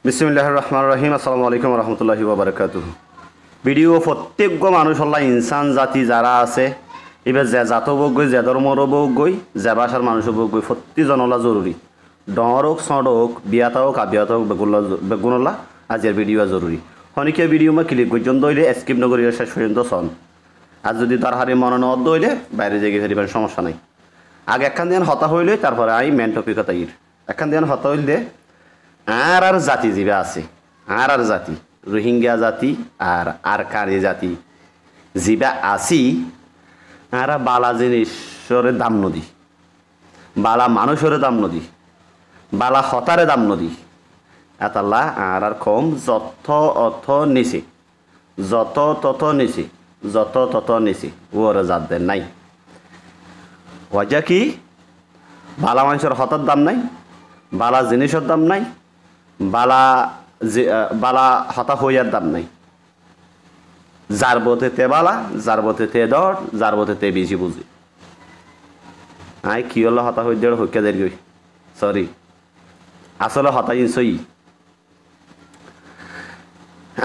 বিসমিল্লাহির রহমানির রহিম। আসসালামু আলাইকুম রহমতুল্লাহি ওয়া বারাকাতুহু। ভিডিও প্রত্যেক মানুষ হল্লা ইনসান জাতি যারা আছে এবার যে জাত বোক গই যে ধর্মর বোক গই যে ভাষার মানুষ বোক গই প্রত্যেকজন হল্লা জরুরি। ডর হোক সড হোক বিয়াতা হোক আবিয়াত হোক বেগুন হল্লা আজের ভিডিও জরুরি। হনিকে ভিডিও মা ক্লিক করছেন দইলে স্কিপ নগরী শেষ পর্যন্ত সন। আর যদি তার হারে মনে ন দইলে বাইরে জেগে ফেরিবার সমস্যা নাই। আগে একখান দিন হতা হইলে তারপরে আই মেন টপিক তাইর একখান দিন হতা হইলে আর জাতি জিবা আছে আর জাতি রোহিঙ্গা জাতি আর কারি জাতি জিবা আসি আর বালা জিনিসরে দাম নদী বালা মানুষরে দাম নদী বালা হতারে দাম নদী এতাল্লা আর কম যত অর্থ নিছে যত তত নিছে যত তত নিছে ওরে জাত দেন নাই ওজা কি বালা মানুষের হতার দাম নাই বালা জিনিসের দাম নাই বালা হতা হইয়ার দাম নাই। যার বতে তে বালা যার বতে তে দর যার বতে তে বেশি বুঝি আই কি হলো হতা হই দেড় হইকা দেড় গই সরি আসলে হতা ইনসই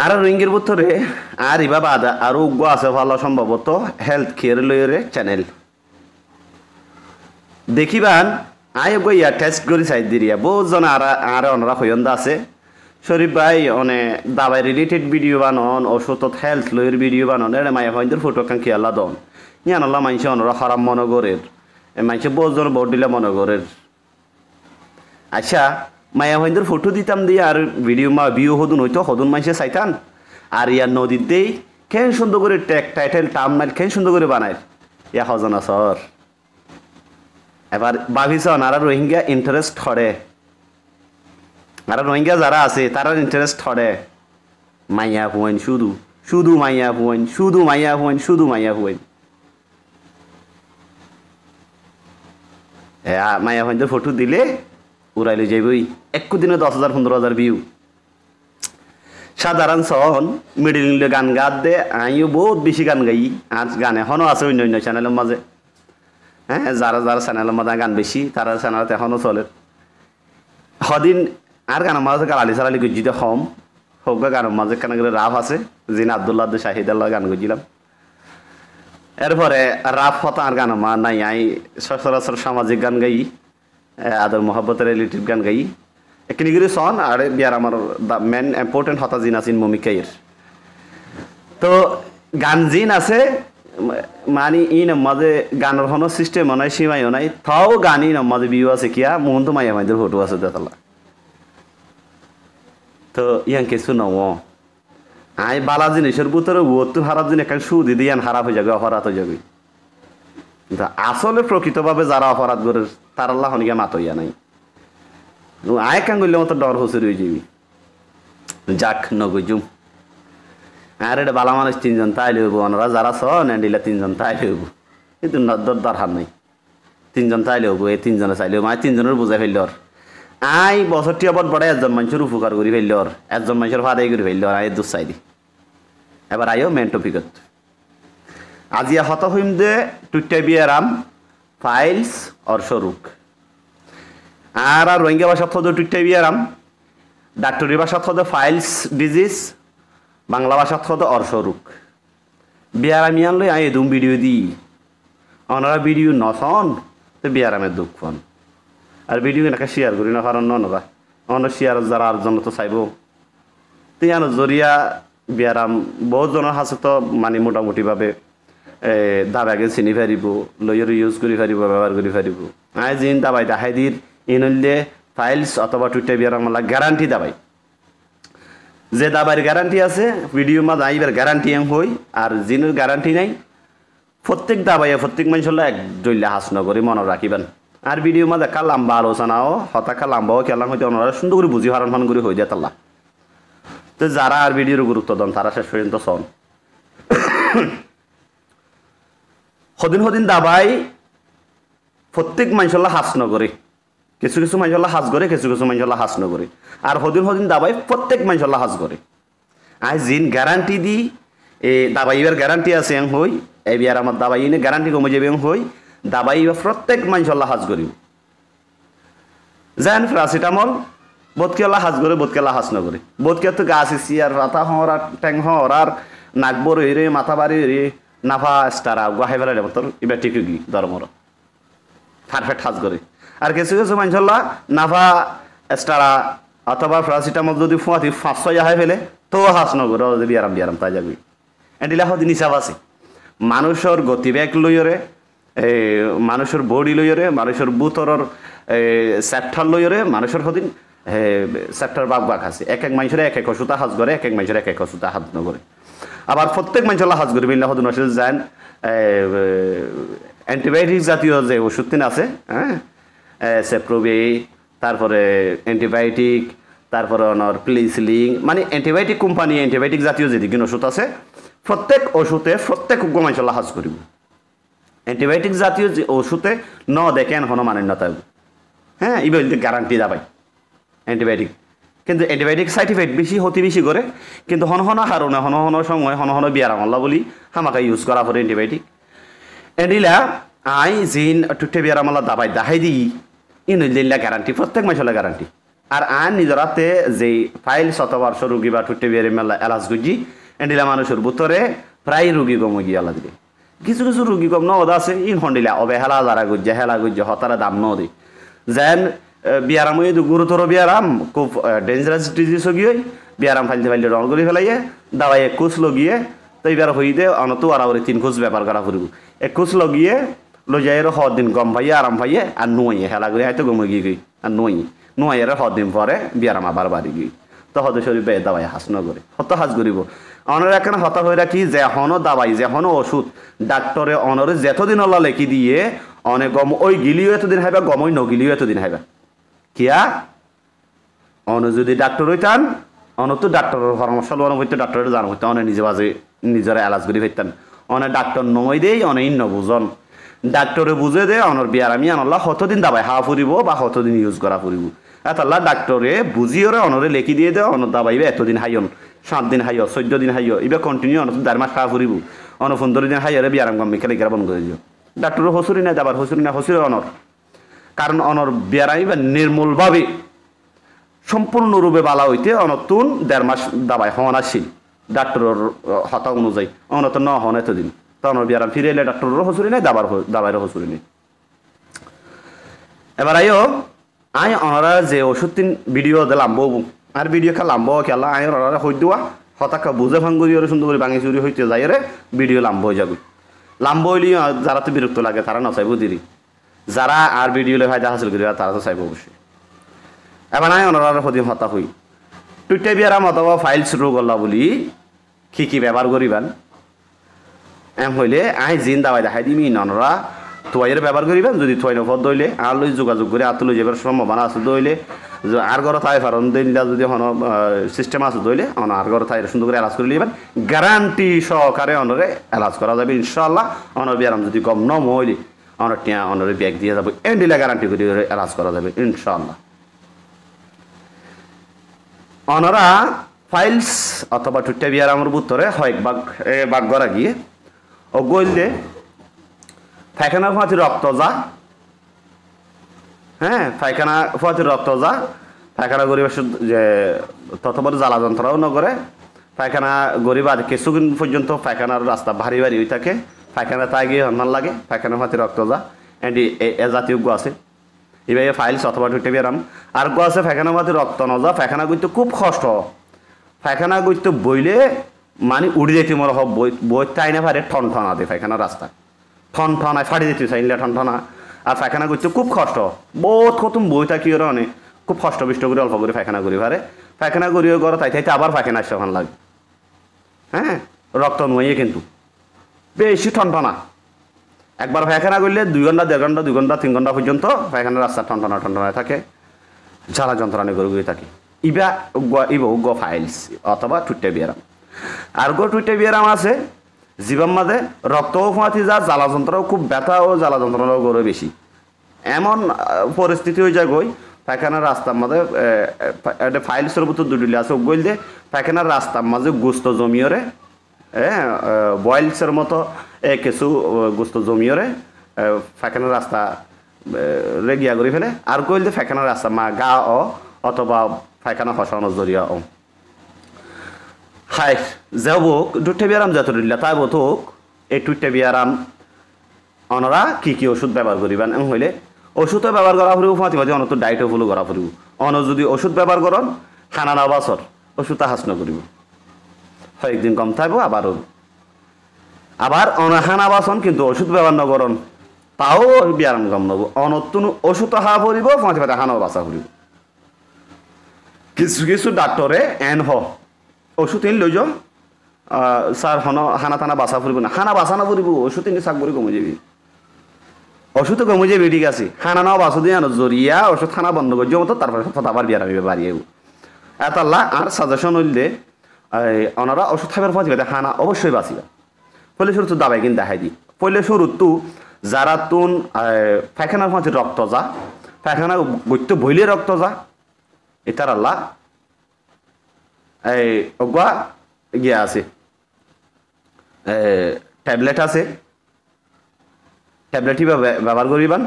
আর রোহিঙ্গের ভিতরে আর ইবা বাদা আরো উগ্র আছে ভালো সম্ভবত হেলথ কেয়ার লইরে চ্যানেল দেখিবান আই গইয়া টেস্ট করি সাইড দিরিয়া বহুজন আর অনরা হইন্দা আছে শরীফ ভাই অনে দাবাই রিলেটেড ভিডিও বানন ওষুধ হেলথ লইয়ের ভিডিও বানন এর মায়া হইন্দের ফটো কান খেয়ালা দন ইয়ান আল্লাহ মাইনছে অনরা খারাপ মনগরের মাইনছে বহুজন ভোট দিলে মনগরের আচ্ছা মায়া হইন্দের ফটো দিতাম দিয়ে আর ভিডিও মা ভিউ হদুন হইতো হদুন মাইনছে চাইতান আর ইয়ার নদীর দেই কেন সুন্দর করে ট্যাগ টাইটেল টার্মনাইল কেন সুন্দর করে বানায় ইয়া হজনা সর এবার ভাবিছন আর রোহিঙ্গা ইন্টারেস্ট হরে আর রোহিঙ্গা যারা আছে তারা ইন্টারেস্ট হরে মাইয়া হুয়েন শুধু শুধু মাইয়া হুয়েন শুধু মাইয়া হুয়েন শুধু মাইয়া হুয়েন মাইয়া হুয়েনদের ফটো দিলে উড়াইলে যাইবই একটু দিনে 10,000 15,000 ভিউ। সাধারণ সন মিডিল গান গাত দে আমিও বহুত বেশি গান গাই আজ গান এখনও আছে অন্য অন্য চ্যানেলের মাঝে। হ্যাঁ যারা যারা চ্যানেলের মধ্যে গান বেশি তারা চ্যানেলত এখনও চলে সদিন আর গানের মাঝে গালালি চালালি গজিতে কম হোক গানের মাঝে কেন করে রাফ আছে জিন আবদুল্লাহ শাহিদ আল্লাহ গান গজিলাম এরপরে রাফ হতা আর গান মা নাই আই সচরাচর সামাজিক গান গাই আদর মোহাব্বতের রিলেটিভ গান গাই এখানে গিয়ে সন আর বিয়ার আমার মেন ইম্পর্টেন্ট হতা জিন আছেন মমিকাইয়ের তো গান জিন আছে মানে ই মাঝে গানের কোনো সিস্টেম নাই সীমাইও নাই তাও গানই মাঝে বিউ আছে কিয়া মোহন তো মাইয়া মাইদের ফটো আছে দেখালা তো ইয়ান কিছু নও আই বালা জিনিসের ভিতরে ওর হারাপ জিনিস একটা সুদি দিয়ে হারাপ হয়ে যাবে অপরাধ হয়ে যাবে আসলে প্রকৃতভাবে যারা অপরাধ করে তার আল্লাহ হনিকে মাত হইয়া নাই আয় কান করলে মতো ডর হসে রয়ে যাবি যাক নগুজুম আর এটা বালা মানুষ 3জন তাই লইব ওনারা যারা সন দিলে 3জন তাই লইব কিন্তু দরকার নাই 3জন তাই লইব এই 3জনে চাই লইব মানে 3জনের বুঝাই ফেলল আই বছরটি আবার বড় একজন মানুষের উপকার করি ফেলল একজন মানুষের ফাদাই করে ফেলল আই দোষ চাই দি এবার আইও মেন টপিকত আজিয়া হত হইম দে টুইটা বিয়ারাম ফাইলস অর সরুক আর রোহিঙ্গা ভাষা থদ টুইটা বিয়ারাম ডাক্তারি ভাষা থদ ফাইলস ডিজিজ বাংলা ভাষা থদ অর্শরুক বিয়ারামিয়ান লই আই এদুম ভিডিও দি ওনারা ভিডিও নসন তো বিয়ারামের দুঃখ ফোন আর ভিডিও এনাকে শেয়ার করি না কারণ নবা অন্য শেয়ার যারা আরজন তো চাইব তুই আনো জরিয়া বিয়ারাম বহুত জনের হাসে তো মানে মোটামুটিভাবে দাবাকে চিনি ফারিব লইয়ের ইউজ করে ফারিব ব্যবহার করে ফারিব আই জিন দাবাই দেখাই দির ইনলে ফাইলস অথবা টুইটা বিয়ারাম গ্যারান্টি দাবাই যে দাবার গ্যারান্টি আছে ভিডিও মা আইবার গ্যারান্টি এম হই আর জিনের গ্যারান্টি নাই প্রত্যেক দাবাইয়া প্রত্যেক মানুষের এক জইলে হাস নগরে মনে রাখিবেন আর ভিডিও মা দেখা লম্বা আলোচনাও হতাকা লম্বাও খেলাম হয়তো ওনারা সুন্দর করে বুঝি হারান ফান করে হয়ে যায় তাল্লা তো যারা আর ভিডিওর গুরুত্ব দেন তারা শেষ পর্যন্ত শোন সদিন সদিন দাবাই প্রত্যেক মানুষের হাস নগরে কিছু কিছু মানুষের হাজ করে কিছু কিছু মানুষের হাজ নগরে আর সদিন সদিন দাবাই প্রত্যেক মানুষের হাজ করে আই জিন গ্যারান্টি দি এ দাবাইবার গ্যারান্টি আছে এং হই এই বিয়ার আমার দাবাই এনে গ্যারান্টি কমে যাবে এং হই দাবাই প্রত্যেক মানুষের হাজ করিব যেন প্যারাসিটামল বোধকেলা হাজ করে বোধকেলা হাজ নগরে বোধকে তো গাছ ইসি আর রাতা হর আর ট্যাং হর আর নাক বড় রে মাথা বাড়ি রে নাফা স্টারা গাহাই বেলা তোর এবার ঠিক গি ধর্মর পারফেক্ট হাজ করে আর কিছু কিছু মানুষল্লা নাফা স্টারা অথবা প্যারাসিটামল যদি ফুয়াতি 500 হাই ফেলে তো হাস নগর বিয়ারাম বিয়ারাম তাই যাবি এডিলা হদিন হিসাব আছে মানুষের গতিবেগ লইরে মানুষের বডি লইরে মানুষের বুতরর সেপ্টার লইরে মানুষের হদিন সেপ্টার বাঘ বাঘ আছে এক এক মানুষের এক এক ওষুধ হাজ করে এক এক মানুষের এক এক ওষুধ হাজ নগরে আবার প্রত্যেক মানুষের হাজ করে বিল্লা হদিন ওষুধ যান অ্যান্টিবায়োটিক জাতীয় যে ওষুধ তিন আছে হ্যাঁ সেপ্রোবি তারপরে অ্যান্টিবায়োটিক তারপরে অনর প্লিসলিং মানে অ্যান্টিবায়োটিক কোম্পানি অ্যান্টিবায়োটিক জাতীয় যেদিকে ওষুধ আছে প্রত্যেক ওষুধে প্রত্যেক মানুষের হাজ করিব অ্যান্টিবায়োটিক জাতীয় যে ওষুধে ন দেখেন হন মান্যতা হ্যাঁ এই বলতে গ্যারান্টি দাবাই অ্যান্টিবায়োটিক কিন্তু অ্যান্টিবায়োটিক সাইড ইফেক্ট বেশি হতে বেশি করে কিন্তু হন হন হারণে হন হন সময় হন হন বিয়ারাম আল্লাহ বলি হামাকা ইউজ করা পরে অ্যান্টিবায়োটিক এডিলা আই জিন টুটে বিয়ারাম আল্লাহ দাবাই দাহাই দিই ইনলিল্লা গ্যারান্টি প্রত্যেক মানুষের গ্যারান্টি আর আইন নিজের হাতে যে ফাইল শতবর্ষ রোগী বা টুটে বিয়ারি মেলা এলাচ গুজি এডিলা মানুষের ভিতরে প্রায় রোগী কম গিয়ে আল্লাহ দিলে কিছু কিছু রোগী কম নদ আছে ইন হন্ডিলা অবহেলা যারা গুজ্জে হেলা গুজ্জে হতারা দাম নদী যেন বিয়ারাম গুরুতর বিয়ারাম খুব ডেঞ্জারাস ডিজিজ গিয়ে বিয়ারাম ফাইলতে ফাইলতে রং করে ফেলাইয়ে দাওয়াই এক কোচ লগিয়ে তো এবার হই দে অনত আর 3 কোচ ব্যাপার করা ফুরব এক কোচ লগিয়ে লো যাই দিন গম ভাইয়ে আরাম ভাইয়ে আর নইয়ে হেলা করে হয়তো গমে গিয়ে গই আর নই দিন পরে বিয়ারাম আবার বাড়ি গিয়ে তো হতে শরীর বে দাওয়াই হাস নগরে হত হাজ করিব অনর এখানে হতা হয়ে রাখি যে হনো দাবাই যে হনো ওষুধ ডাক্তরে অনরে যেতদিন আল্লাহ লেখি দিয়ে অনেক গম ওই গিলিও এতদিন হাইবা গম ওই নগিলিও এতদিন হাইবা কিয়া অন যদি ডাক্তার হইতান অন তো ডাক্তারের পরামর্শ লোন হইতে ডাক্তারের জানা হইতে অনেক নিজে বাজে নিজের এলাজ করি ফেরতান অনেক ডাক্তার নয় দেই অনেক ইন্ন বুঝন ডাক্তারে বুঝে দে অনর বিয়ারামি আনল্লাহ কতদিন দাবাই হা ফুরিব বা কতদিন ইউজ করা ফুরিব এতাল্লাহ ডাক্তারে বুঝিওরে অনরে লেখি দিয়ে দে অনর দাবাইবে এতদিন হাইয়ন 7 দিন হাইয় 14 দিন হাইয় এবার কন্টিনিউ অন 4 মাস হা ফুরিব অন 15 দিন হাইয়রে বিয়ারাম গম মিখালে গ্রাবন করে দিও ডাক্তারের হসুরি না দাবার হসুরি না হসুরি অনর কারণ অনর বিয়ারামি বা নির্মূলভাবে সম্পূর্ণরূপে বালা হইতে অনতুন 1.5 মাস দাবাই হন আসিল ডাক্তারের হতা অনুযায়ী অনত ন হন এতদিন তখন বিয়ারাম ফিরে এলে ডাক্তারের হসুরি নাই দাবাইয়ের হসুরি নেই এবার আইও আই অনরা যে ওষুধ তিন ভিডিও দিলাম বউ আর ভিডিও খেলাম খেলা আই অনরা হই দেওয়া হতাকা বুঝে ভাঙ্গুরি সুন্দর করে ভাঙি চুরি হইতে যাই রে ভিডিও লাম্ব হয়ে যাবে লাম্ব হইলি যারা তো বিরক্ত লাগে তারা নচাইব দিরি যারা আর ভিডিও ফায়দা হাসিল করি তারা তো চাইব অবশ্যই এবার নাই অনরার সদি হতা হই টুইটে বিয়ারাম অথবা ফাইল শুরু করলা বলি কি ব্যবহার করিবান এম হইলে আই জিন দাবাই দেখাই দিমি অনরা তোয়াইয়ের ব্যবহার করিবেন যদি তোয়াই নফর দইলে আর লই যোগাযোগ করে আত লই যাবার সম্ভাবনা আছে দইলে আর ঘর থাই ফারণ দিনটা যদি হন সিস্টেম আছে দইলে অন আর ঘর থাই সুন্দর করে এলাজ করে লিবেন গ্যারান্টি সহকারে অনরে এলাজ করা যাবে ইনশাআল্লাহ অনর বিয়ারাম যদি কম নম হইলে অনর টিয়া অনরে ব্যাগ দিয়ে যাবে এন্ডিলা গ্যারান্টি করে এলাজ করা যাবে ইনশাআল্লাহ অনরা ফাইলস অথবা টুটে বিয়ারামের ভিতরে হয় বাগ করা গিয়ে ও গইলে পায়খানা ফুয়াতি রক্ত যা হ্যাঁ পায়খানা ফুয়াতি রক্ত যা পায়খানা গরিব যে ততবার জ্বালা যন্ত্রণাও নগরে পায়খানা গরিব আর কিছুদিন পর্যন্ত পায়খানার রাস্তা ভারী ভারী হয়ে থাকে পায়খানা তাই গিয়ে হন্মান লাগে পায়খানা ফুয়াতি রক্ত যা এন্ডি এ জাতীয় গো আছে এভাবে ফাইলস অথবা টুটে বিয়ারাম আর গো আছে পায়খানা ফুয়াতি রক্ত নজা পায়খানা করতে খুব কষ্ট পায়খানা করতে বইলে মানে উড়ি যেতে মনে হোক বই তাই না পারে ঠনঠনা দে পায়খানা রাস্তা ঠনঠনায় ফাড়ি দিতে চাইলে ঠনঠনা আর পায়খানা করতে খুব কষ্ট বহুত কত বইটা কি ওরা অনেক খুব কষ্ট বিষ্ট করে অল্প করে পায়খানা করি পারে পায়খানা করিও করো তাই তাইতে আবার পায়খানা আসতে ওখান লাগে হ্যাঁ রক্ত নুয়ে কিন্তু বেশি ঠনঠনা একবার পায়খানা করলে 2 ঘন্টা 1.5 ঘন্টা 2 ঘন্টা 3 ঘন্টা পর্যন্ত পায়খানার রাস্তা ঠনঠনায় থাকে জ্বালা যন্ত্রণা করে থাকে ইবা ফাইলস অথবা টুটে বিয়ারাম আর গো টুটে বিয়ারাম আছে জীবন মাঝে রক্তও ফুঁয়াতি যা জ্বালা যন্ত্রণাও খুব ব্যথা ও জ্বালা যন্ত্রণাও গড়ে বেশি এমন পরিস্থিতি হয়ে যায় গই পায়খানার রাস্তার মাঝে একটা ফাইলসের ভিতর দুটিলে আছে গইল দিয়ে পায়খানার রাস্তার মাঝে গোস্ত জমিয়রে হ্যাঁ বয়েলসের মতো কিছু গোস্ত জমিয়রে পায়খানার রাস্তা রেগিয়া করে ফেলে আর গইল দিয়ে পায়খানার রাস্তা মা গা ও অথবা পায়খানা ফসানোর জরিয়া হাই যাব দুটে বিয়ারাম যত দিল্লা তাই বতুক এই টুইটে বিয়ারাম অনরা কি ওষুধ ব্যবহার করিবেন এমন হইলে ওষুধও ব্যবহার করা ফুরিব ফাঁতি ফাঁতি অনত ডায়েটও ফুলো করা ফুরিব অন যদি ওষুধ ব্যবহার করন খানা না বাসর ওষুধ হাস নকরিব কয়েকদিন কম থাকবো আবার অনহানা বাসন কিন্তু ওষুধ ব্যবহার নকরন তাও বিয়ারাম কম নব অনতুন ওষুধ হা ফুরিব ফাঁতি ফাঁতি হানাও বাসা ফুরিব কিছু কিছু ডাক্তরে ওষুধ ইন লই যাও স্যার হানা টানা বাসা ফুরিব না হানা বাসা না ফুরিব ওষুধ ইনি চাক করে কমে যাবি ওষুধ কমে যাবি ঠিক আছে খানা নাও বাসু দিয়ে আনো জরিয়া ওষুধ খানা বন্ধ করে যাবো তো তারপরে আবার বিয়ার আমি বাড়িয়ে এত আল্লাহ আর সাজেশন হইলে ওনারা ওষুধ খাবার ফাঁসি খানা অবশ্যই বাঁচিবা পहिले শুরু তো দাবাই কিন্তু দেখাই দি পहिले শুরু তো যারা তুন পায়খানার ফাঁসি রক্ত যা পায়খানা গত্য বইলে রক্ত যা এটার আল্লাহ এই অগুয়া গিয়া আছে ট্যাবলেট আছে ট্যাবলেটই ব্যবহার করিবান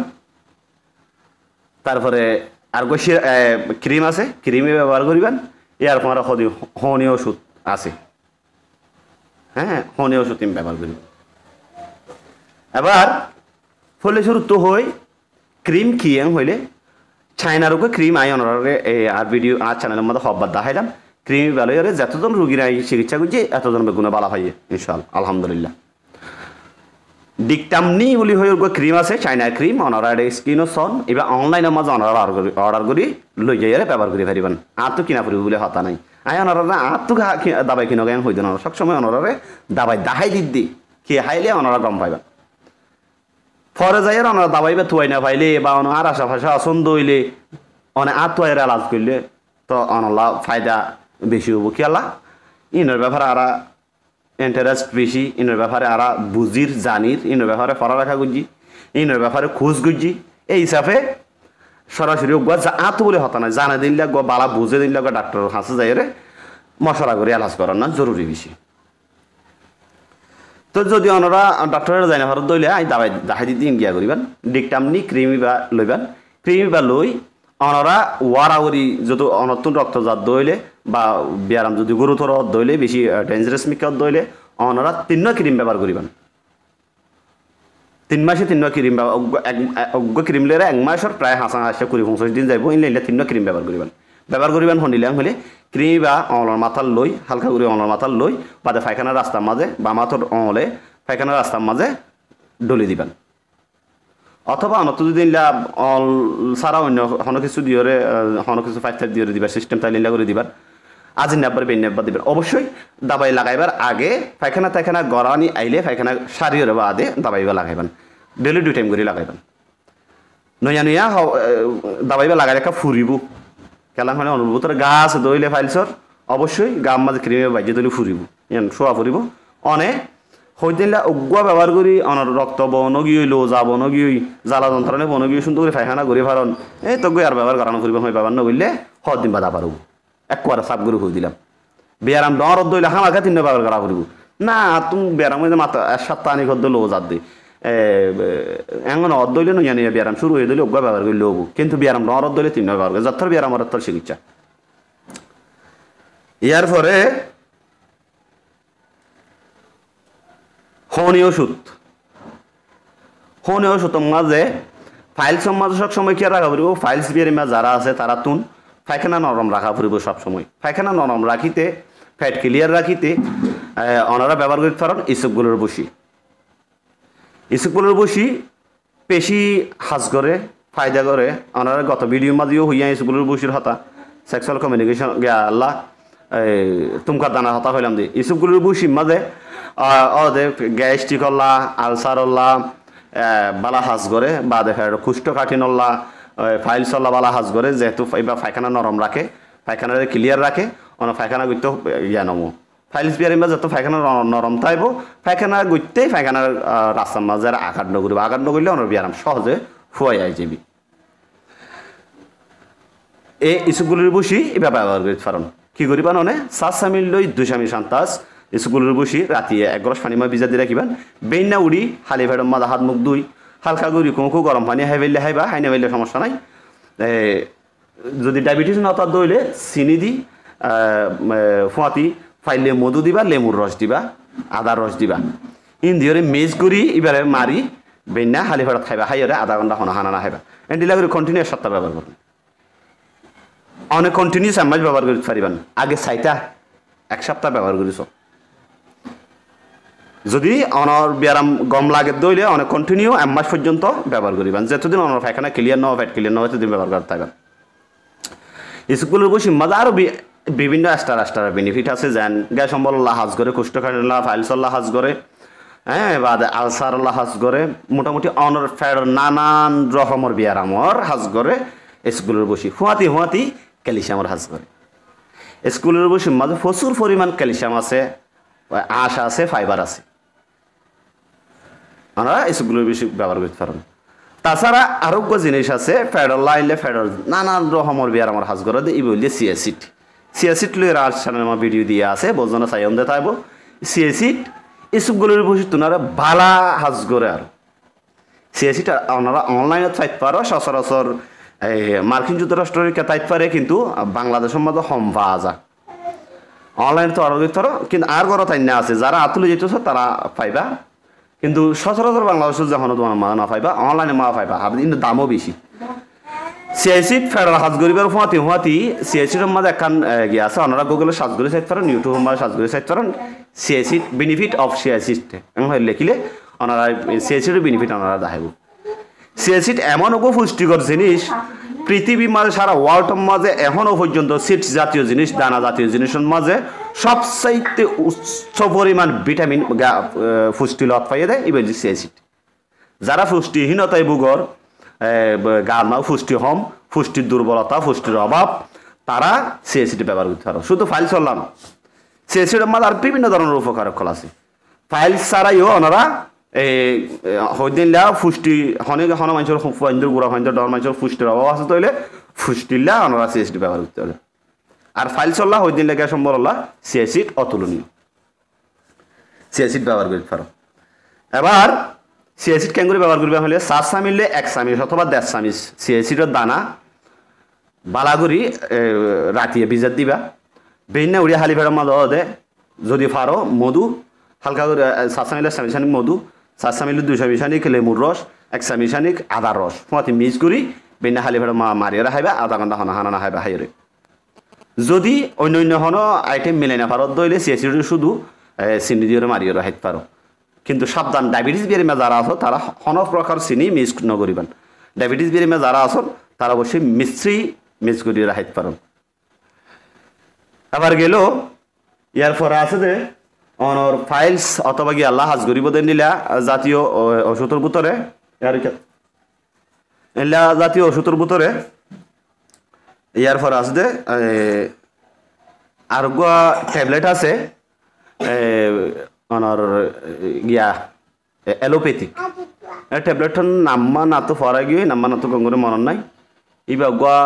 তারপরে আর ক্রিম আছে ক্রিমে ব্যবহার করিবেন ইয়ার পরে হনি ওষুধ আছে হ্যাঁ হনি ওষুধ তুমি ব্যবহার করিবেন এবার ফলে শুরু তো হই ক্রিম কি হইলে চাইনার উপরে ক্রিম আই অনারে আর ভিডিও আর চ্যানেলের মধ্যে হব্বার দেখাইলাম ক্রিম ভালো যতজন রুগীরা চিকিৎসা করছে এতজন বেগুনে ভালো হয় ইনশাল আলহামদুলিল্লাহ ডিকটামনি বলি হয়ে ক্রিম আছে চাইনার ক্রিম অনারা স্কিনও সন এবার অনলাইনের মাঝে অনারা অর্ডার করি লই যাই ব্যবহার করে পারিবেন আর তো কিনা পড়িব বলে হতা নাই আই অনারা আর তো দাবাই কিনো গান হইত না সবসময় অনারে দাবাই দাহাই দিদি খেয়ে হাইলে অনারা গম পাইবা ফরে যাই অনারা দাবাই বা তুয়াই না পাইলে বা আর আশা ফাঁসা আসন্দ হইলে অনেক আর তুয়াইয়ের আলাজ করলে তো অনলা ফায়দা বেশি হবো কি আল্লাহ ইনের ব্যাপারে আরা ইন্টারেস্ট বেশি ইনের ব্যাপারে আরা বুঝির জানির ইনের ব্যাপারে পড়ালেখা করছি ইনের ব্যাপারে খোঁজ করছি এই হিসাবে সরাসরি আত বলে হতা না জানা দিনলে বালা বুঝে দিনলে ডাক্তার হাসে যাই রে মশলা করে এলাজ করার না জরুরি বেশি তো যদি ওনারা ডাক্তারের যাই না ভারত দইলে আই দাবাই দেখাই দিতে গিয়া করিবেন ডিকটামনি ক্রিমি বা লইবেন ক্রিমি বা লই অনরা ওয়ারাওয়ারি যত অনতুন রক্তজাত দইলে বা ব্যায়াম যদি গুরুতর দইলে বেশি ডেঞ্জারাস মিকার দইলে অনরা 3 ক্রিম ব্যবহার করিবেন 3 মাসে 3 ক্রিম ক্রিম লেরা 1 মাসের প্রায় হাসা 20-25 দিন যাইব ইনলে 3 ক্রিম ব্যবহার করিবেন হনিলাম হলে ক্রিম বা অনর মাথার লই হালকা করে অনর মাথার লই বাদে পায়খানার রাস্তার মাঝে বা মাথার অলে পায়খানার রাস্তার মাঝে ডলি দিবেন অথবা অনত যদি অল সারা অন্য কোনো কিছু দিয়ে কোনো কিছু 5 দিয়ে দিবার সিস্টেম তাই লিলা করে দিবার আজি নাব্বার বেন নাব্বার দিবেন অবশ্যই দাবাই লাগাইবার আগে পায়খানা গড়ানি আইলে পায়খানা সারিয়ে বাদে দাবাইবা লাগাইবেন ডেলি 2 টাইম করে লাগাইবেন নয়া দাবাইবা লাগাই রেখা ফুরিব কেলা মানে অনুভূতর গাছ দইলে ফাইলসর অবশ্যই গাম মাঝে ক্রিমে বাজিয়ে দইলে ফুরিব শোয়া ফুরিব অনে হইতেলা অগুয়া ব্যবহার করি অনার রক্ত বনগি হইলো যা বনগি জ্বালা যন্ত্রণে বনগি সুন্দর করে পায়খানা করে ফারণ এই তো আর ব্যবহার করানো ফুরিব হয় ব্যবহার নগরলে দিন বাধা পারব একবার সাপ করে হয়ে দিলাম বেয়ারাম ডর দইলে হামাকা 3 ব্যবহার করা ফুরিব না তুমি বেয়ারাম মাথা 1 সপ্তাহ আনি খদ্দ লো যাত দিই এমন অদ্দইলে নয় জানি ব্যায়াম শুরু হয়ে দিলে অজ্ঞা ব্যবহার করলে হবো কিন্তু ব্যায়াম নর অদ্দইলে 3 ব্যবহার করে যথর ব্যায়াম আর তোর চিকিৎসা ইয়ার পরে হনি ওষুধ মাঝে ফাইলস মাঝে সব সময় কি রাখা পড়ব ফাইলস বিয়ারিমা যারা আছে তারা তুন পায়খানা নরম রাখা পড়ব সব সময় পায়খানা নরম রাখিতে ফ্যাট ক্লিয়ার রাখিতে ওনারা ব্যবহার করতে পারেন ইসবগুলোর বসি পেশি হাজ করে ফায়দা করে ওনারা গত ভিডিও মাঝেও হইয়া ইসবগুলোর বসির হতা সেক্সুয়াল কমিউনিকেশন গিয়া আল্লাহ তুমকা দানা হতা হইলাম দি ইসবগুলোর বসি মাঝে গ্যাস্ট্রিক হল্লা আলসার হল্লা বালা হাজ করে বা দেখা কুষ্ঠ কাঠিন হল্লা ফাইলস হল্লা বালা হাজ করে যেহেতু এবার পায়খানা নরম রাখে পায়খানা ক্লিয়ার রাখে অনেক পায়খানা করতে ইয়া নমো ফাইলস বিয়ারিমা যত পায়খানা নরম থাকব পায়খানা গইতেই পায়খানার রাস্তার মাঝে আঘাত নগরিব আঘাত নগরলে অনেক বিয়ারাম সহজে ফুয়াই আই যাবি এই ইসুগুলির বসি এবার ব্যবহার করতে পারেন কি করিবা ননে 7 সামিল লই 2 সামিল সান্তাস স্কুলের বসি রাতে 1 গ্লাস পানি মা ভিজা দিয়ে রাখিবেন বেইনা উড়ি হালি ভেড়ম মাথা হাত মুখ দুই হালকা করি কুঁকু গরম পানি হাইবেলে হাইবা হাইনা বেলে সমস্যা নাই যদি ডায়াবেটিস নতা দইলে চিনি দি ফুয়াতি ফাইলে মধু দিবা লেমুর রস দিবা আদার রস দিবা ইন্দিয়রে মেজ করি এবারে মারি বেন্যা হালি ফেরত খাইবা হাইরে আধা ঘন্টা হনা হানা না খাইবা এন্ডিলা করে কন্টিনিউ সপ্তাহ ব্যবহার করুন অনেক কন্টিনিউস মাস ব্যবহার করতে পারিবেন আগে সাইটা এক সপ্তাহ ব্যবহার করিস যদি অনর ব্যায়াম গম লাগে দইলে অনেক কন্টিনিউ এক মাস পর্যন্ত ব্যবহার করিবেন যতদিন অনর পায়খানা ক্লিয়ার নয় ফ্যাট ক্লিয়ার নয় ততদিন ব্যবহার করতে থাকবেন স্কুলের বসে মজা আরও বিভিন্ন এক্সট্রা বেনিফিট আছে যেন গ্যাস অম্বল হাজ করে কুষ্ঠকাঠিন্য ফাইলসল্লা হাজ করে হ্যাঁ বা আলসারল্লা হাজ করে মোটামুটি অনর ফ্যাট নানান রকমের ব্যায়ামর হাজ করে স্কুলের বসে হুয়াতি ক্যালসিয়ামের হাজ করে স্কুলের বসে মাঝে প্রচুর পরিমাণ ক্যালসিয়াম আছে আঁশ আছে ফাইবার আছে আমরা স্কুলের বেশি ব্যবহার করতে পারেন তাছাড়া আরোগ্য জিনিস আছে ফেডার লাইলে ফেডার নানান রকমের বিয়ার আমার হাজ করে ই বললে সিয়াসিট লই আর চ্যানেল আমার ভিডিও দিয়ে আছে বোঝানো চাই আমাদের তাইব সিয়াসিট এসবগুলোর বসে তোনারা ভালা হাজ করে আর সিয়াসিট ওনারা অনলাইনে চাইতে পারো সচরাচর এই মার্কিন যুক্তরাষ্ট্রের চাইতে পারে কিন্তু বাংলাদেশের মধ্যে হম পাওয়া যায় অনলাইনে তো আরো দেখতে কিন্তু আর ঘর তাই না আছে যারা আতুলে যেতেছ তারা পাইবা কিন্তু সচরাচর বাংলাদেশের যখন তোমার মা না পাইবা অনলাইনে মা পাইবা আর কিন্তু দামও বেশি সিআইসিট ফেডারেল হাজ গরিবের হুয়াতি সিআইসির মধ্যে একখান গিয়ে আছে ওনারা গুগলে সার্চ করে চাইতে পারেন ইউটিউব সার্চ করে চাইতে পারেন সিআইসিট বেনিফিট অফ সিআইসিট লিখিলে ওনারা সিআইসিটের বেনিফিট ওনারা দেখাইব সিআইসিট এমন ওকে পুষ্টিকর জিনিস পৃথিবীর মাঝে সারা ওয়ার্ল্ডের মাঝে এখনো পর্যন্ত সিডস জাতীয় জিনিস দানা জাতীয় জিনিসের মাঝে সবচাইতে উচ্চ পরিমাণ ভিটামিন পুষ্টি লত পাইয়ে দেয় এবার সিআইসিট যারা পুষ্টিহীনতায় ভুগর গার নাও পুষ্টি হম পুষ্টির দুর্বলতা পুষ্টির অভাব তারা সিআইসিটি ব্যবহার করতে পারো শুধু ফাইল চললাম সিআইসিটের মাঝে আর বিভিন্ন ধরনের উপকারক আছে ফাইল ছাড়াইও ওনারা হইদিনলা পুষ্টি হনে হন মানুষের ফাইন্দর গুড়া ফাইন্দর ডর মানুষের পুষ্টির অভাব আছে তৈলে পুষ্টিলা ওনারা সিআইসিটি ব্যবহার করতে হবে আর ফাইল চললা হইদিন লেগে সম্ভব হল্লা সিআইসিট অতুলনীয় সিআইসিট ব্যবহার করতে পারো এবার সিআইসিট কেন করে ব্যবহার করবে হলে 4 চামিলে 1 চামিচ অথবা 1.5 চামিচ সিআইসিটের দানা বালাগুড়ি রাতিয়ে ভিজাত দিবা বেইনা উড়িয়া হালি ফেড়ার মাঝে দে যদি পারো মধু হালকা করে 4 চামিলে 1 চামিচানিক মধু 4 চামিলে 2 চামিচানিক লেমুর রস 1 চামিচানিক আদার রস ফুয়াতি মিক্স করি বেইনা হালি ফেড়া মারিয়ে রাখাইবা আধা ঘন্টা হানা না খাইবা হাইরে যদি অন্য হন আইটেম মিলে না পারো দইলে সিআইসিট শুধু চিনি দিয়ে মারিয়ে রাখাইতে পারো কিন্তু সাবধান ডায়াবেটিস বেরিমে যারা আছো তারা হন প্রকার চিনি মিক্স নকরিবেন ডায়াবেটিস বেরিমে যারা আছো তারা অবশ্যই মিশ্রি মিক্স করিয়ে রাখাইতে পারেন আবার গেল ইয়ার পরে আছে যে অনর ফাইলস অথবা কি আল্লাহ হাজ গরিব দেন নিলা জাতীয় ওষুধের ভিতরে এলা জাতীয় ওষুধের ভিতরে ইয়ার পরে আছে যে আরোগ্য ট্যাবলেট আছে অনর গিয়া এলোপ্যাথিক ট্যাবলেটটার নাম্মা না তো ফরা গিয়ে নাম্মা না তো গঙ্গরে মনে নাই ইবা গোয়া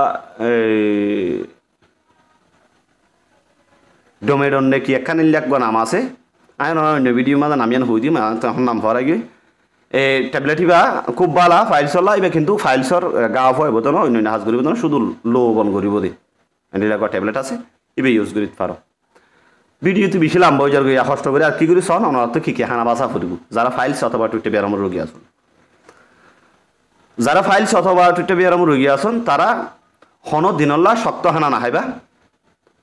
ডোমেডন কি একখান লিখব নাম আছে আয় অন্য ভিডিও মাঝে নামিয়ান হই দিম তখন নাম ফরা গিয়ে এই ট্যাবলেট ইবা খুব ভালা ফাইল চলা ইবা কিন্তু ফাইলসর গা হয় বোধ না অন্য হাজ করিব না শুধু লো বন করিব দে এনিলা ট্যাবলেট আছে ইবা ইউজ করিতে পারো ভিডিওতে বেশি লাম্বা হয়ে যাবে কষ্ট করে আর কি করি সন ওনারা তো কি হানা বাসা ফুটব যারা ফাইলস অথবা টুইটে বেরাম রোগী আছেন যারা ফাইলস অথবা টুইটে বেরাম রোগী আছেন তারা হন দিনল্লা শক্ত হানা না খাইবা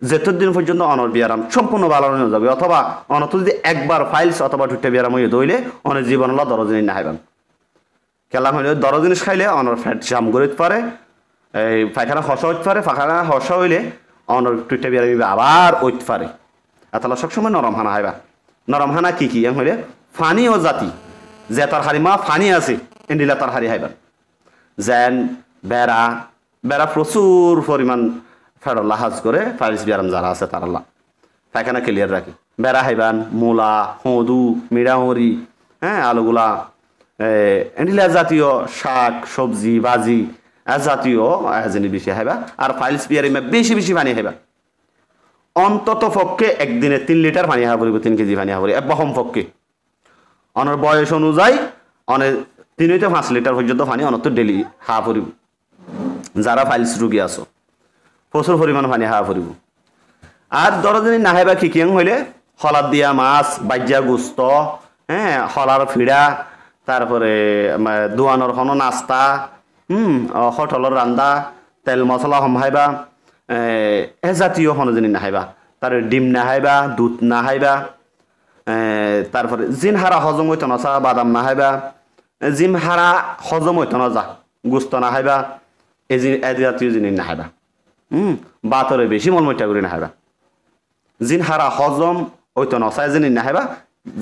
যেতদিন পর্যন্ত অনর বিয়ারাম সম্পূর্ণ ভালো হয়ে যাবে অথবা অনত যদি একবার ফাইলস অথবা টুইটে বেরাম হয়ে দইলে অনেক জীবনল্লা 10 দিন না খাইবেন কেলাম হইলে 10 জিনিস খাইলে অনর ফ্যাট জাম করতে পারে এই পায়খানা হসা হইতে পারে পায়খানা হসা হইলে অনর টুইটে বেরাম আবার হইতে পারে আতালা সবসময় নরম হানা হাইবা নরম হানা কি হইলে ফানি ও জাতি যে তার হারি মা ফানি আছে এন্ডিলা তার হারি হাইবা যেন বেড়া প্রচুর পরিমাণ ফেডাল্লা হাজ করে ফাইলস বিয়ারাম যারা আছে তারাল্লা পায়খানা ক্লিয়ার রাখি বেড়া হাইবান মূলা হদু মিড়ামরি হ্যাঁ আলুগুলা এন্ডিলা জাতীয় শাক সবজি ভাজি জাতীয় জিনিস বেশি হাইবা আর ফাইলস বিয়ারিমে বেশি পানি হাইবা অন্তত পক্ষে একদিনে 3 লিটার পানি হাওয়া পড়ব 3 কেজি পানি হাওয়া পড়ব বহম পক্ষে অনর বয়স অনুযায়ী অনেক 3 হইতে 5 লিটার পর্যন্ত পানি অনত ডেলি হাওয়া পড়ব যারা ফাইলস রোগী আছো প্রচুর পরিমাণ পানি হাওয়া ফুরিব আর ধরো যদি নাহেবা খিকিয়াং হইলে হলাদ দিয়া মাছ বাজ্যা গুস্ত হ্যাঁ হলার ফিড়া তারপরে দোয়ানোর কোনো নাস্তা হোটেলের রান্দা তেল মশলা সম্ভাইবা এ জাতীয় কোনো জিনিস নাহাইবা তার ডিম নাহাইবা দুধ নাহাইবা তারপরে জিন হারা হজম হইত না চা বাদাম নাহাইবা জিম হারা হজম হইত না যা গুস্ত নাহাইবা এ জাতীয় জিনিস নাহাইবা বাতরে বেশি মলমইটা করে নাহাইবা জিন হারা হজম হইত না চাই জিনিস নাহাইবা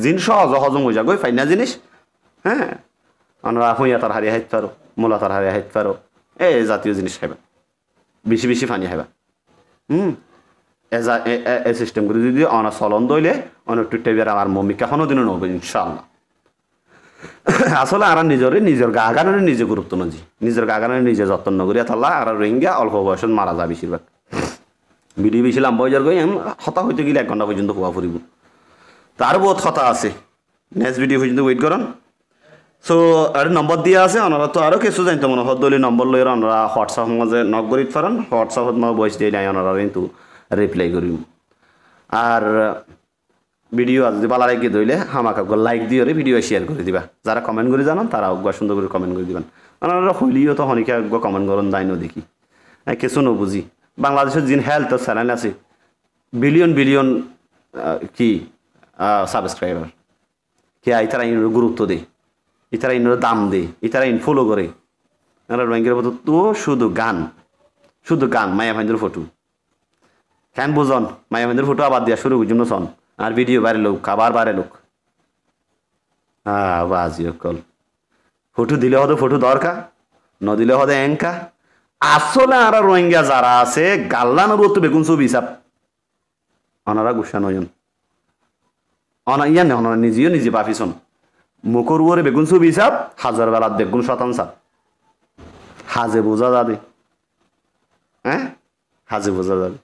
জিন সহজ হজম হয়ে যাগো ফাইনা জিনিস হ্যাঁ আমরা হুঁইয়া তার হারিয়ে হাইতে পারো মূলা তার হারিয়ে হাইতে পারো এই জাতীয় জিনিস খাইবা বেশি বেশি পানি খাইবা এ সিস্টেম করে যদি অনা চলন দইলে অনেক টেবিয়ার আমার মমিকা কোনো দিনও নব ইনশাআল্লাহ আসলে আর নিজের গা গানের নিজে গুরুত্ব নজি নিজের গা গানের নিজে যত্ন নগরিয়া তাল্লা আর রোহিঙ্গা অল্প বয়সত মারা যায় বেশিরভাগ ভিডিও বেশি লম্বা হয়ে যাবে হতা হইতে গেলে 1 ঘন্টা পর্যন্ত হওয়া ফুরিব তার বহুত কথা আছে নেক্সট ভিডিও পর্যন্ত ওয়েট করুন সো আর নম্বর দিয়া আছে ওনারা তো আরও কিছু জানতো মনে হদলি নম্বর লই ওনারা হোয়াটসঅ্যাপ মাঝে নক করিতে পারেন হোয়াটসঅ্যাপত মই ভয়েস দিয়ে নাই ওনারা কিন্তু রিপ্লাই করিম আর ভিডিও যদি ভালো লাগে ধরলে আমাকে লাইক দিয়ে ভিডিও শেয়ার করে দিবা যারা কমেন্ট করে জানান তারা একবার সুন্দর করে কমেন্ট করে দিবেন ওনারা হইলেও তো হনিকে একবার কমেন্ট করুন দাইনো দেখি কিছু বুঝি বাংলাদেশের যিনি হেলথ চ্যানেল আছে বিলিয়ন বিলিয়ন কি সাবস্ক্রাইবার কে ইতারা ইনোর গুরুত্ব দেয় ইতারা ইনোর দাম দেয় ইতারা ইন ফলো করে রোহিঙ্গার মতো তো শুধু গান মায়া ভাইদের ফটো কেন বুঝন মায়া ভাইদের ফটো আবার দিয়া শুরু বুঝুন সন আর ভিডিও বাইরে লোক আবার বাইরে লোক বাজি কল ফটো দিলে হতো ফটো দরকার ন দিলে হতো এঙ্কা আসলে আর রোহিঙ্গা যারা আছে গাল্লানোর তো বেগুন ছবি হিসাব ওনারা গুসা নয়ন ইয়ান ওনারা নিজেও নিজে পাফিসন মুখর উপরে বেগুন ছবি হিসাব হাজার বেলা বেগুন শতাংশ হাজে বোঝা যাবে হ্যাঁ হাজে বোঝা যাবে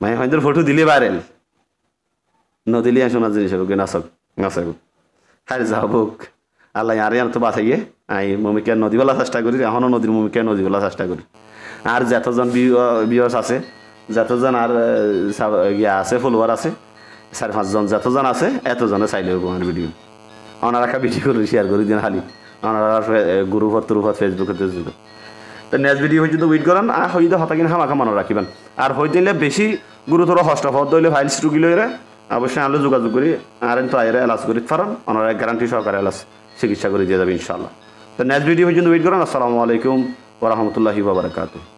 মায়ের হয়তো ফটো দিলে ভাইরাল নদিলে শোনা জিনিস হোক নাচক হারে যাবুক আল্লাহ আর তো বাঁচাইয়ে আই মমিকে নদী বলা চেষ্টা করি এখনও নদীর মমিকে নদী বলা চেষ্টা করি আর যতজন বিয়স আছে যতজন আর ইয়া আছে ফলোয়ার আছে 4-5 জন যতজন আছে এতজনে চাইলে আমার ভিডিও ওনারা একটা ভিডিও করে শেয়ার করে দিন খালি ওনারা গ্রুপত ফেসবুকে তো নেক্সট ভিডিও হয়তো ওয়েট করেন আর হইতে হতা কিনা হামাখা মনে রাখিবেন আর হইতে বেশি গুরুতর হস্তফত দইলে ফাইলস রুগী লইরে অবশ্যই আলো যোগাযোগ করি আর তো আইরে এলাজ করি পারেন ওনারা গ্যারান্টি সহকারে এলাজ চিকিৎসা করে দিয়ে যাবে ইনশাআল্লাহ তো নেক্সট ভিডিও পর্যন্ত ওয়েট করেন আসসালামু আলাইকুম ওয়া রাহমাতুল্লাহি ওয়া বারাকাতুহু